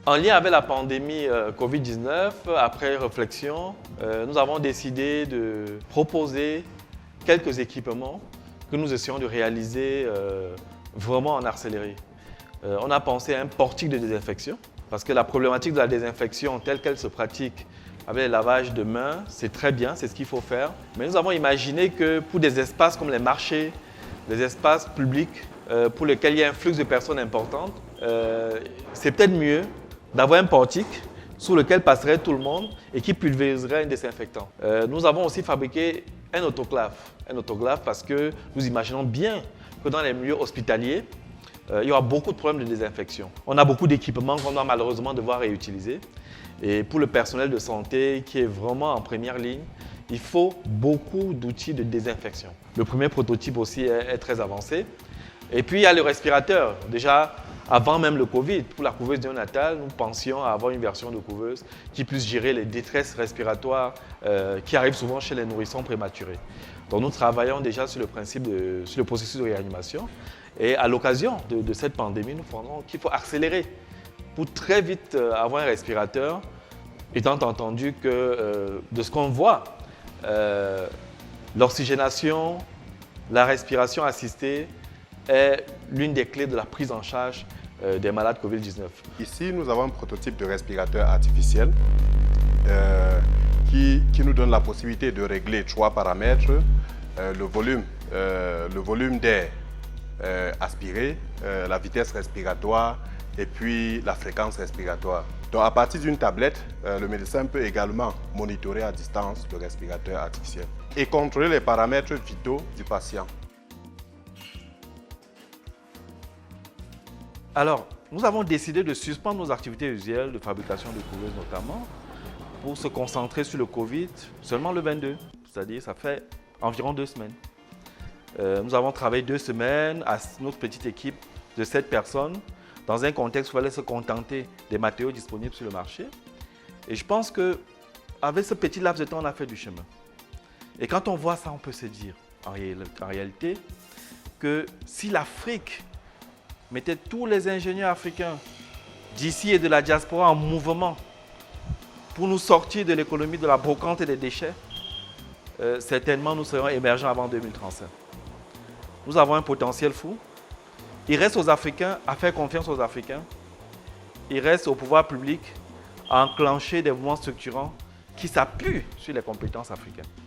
En lien avec la pandémie Covid-19, après réflexion, nous avons décidé de proposer quelques équipements que nous essayons de réaliser vraiment en accéléré. On a pensé à un portique de désinfection parce que la problématique de la désinfection telle qu'elle se pratique avec le lavage de mains, c'est très bien, c'est ce qu'il faut faire. Mais nous avons imaginé que pour des espaces comme les marchés, les espaces publics pour lesquels il y a un flux de personnes importantes, c'est peut-être mieux d'avoir un portique sous lequel passerait tout le monde et qui pulvériserait un désinfectant. Nous avons aussi fabriqué un autoclave. Un autoclave parce que nous imaginons bien que dans les milieux hospitaliers, il y aura beaucoup de problèmes de désinfection. On a beaucoup d'équipements qu'on doit malheureusement devoir réutiliser. Et pour le personnel de santé qui est vraiment en première ligne, il faut beaucoup d'outils de désinfection. Le premier prototype aussi est très avancé. Et puis il y a le respirateur. Déjà, avant même le Covid, pour la couveuse néonatale, nous pensions à avoir une version de couveuse qui puisse gérer les détresses respiratoires qui arrivent souvent chez les nourrissons prématurés. Donc nous travaillons déjà sur le processus de réanimation. Et à l'occasion de cette pandémie, nous pensons qu'il faut accélérer pour très vite avoir un respirateur, étant entendu que de ce qu'on voit, l'oxygénation, la respiration assistée est l'une des clés de la prise en charge des malades Covid-19. Ici, nous avons un prototype de respirateur artificiel qui nous donne la possibilité de régler 3 paramètres, le volume d'air aspiré, la vitesse respiratoire et puis la fréquence respiratoire. Donc à partir d'une tablette, le médecin peut également monitorer à distance le respirateur artificiel et contrôler les paramètres vitaux du patient. Alors, nous avons décidé de suspendre nos activités usuelles de fabrication de couveuses notamment pour se concentrer sur le Covid seulement le 22, c'est-à-dire ça fait environ 2 semaines. Nous avons travaillé 2 semaines à notre petite équipe de 7 personnes dans un contexte où il fallait se contenter des matériaux disponibles sur le marché. Et je pense qu'avec ce petit laps de temps, on a fait du chemin. Et quand on voit ça, on peut se dire en réalité que si l'Afrique mettait tous les ingénieurs africains d'ici et de la diaspora en mouvement pour nous sortir de l'économie de la brocante et des déchets, certainement nous serions émergents avant 2035. Nous avons un potentiel fou. Il reste aux Africains à faire confiance aux Africains. Il reste au pouvoir public à enclencher des mouvements structurants qui s'appuient sur les compétences africaines.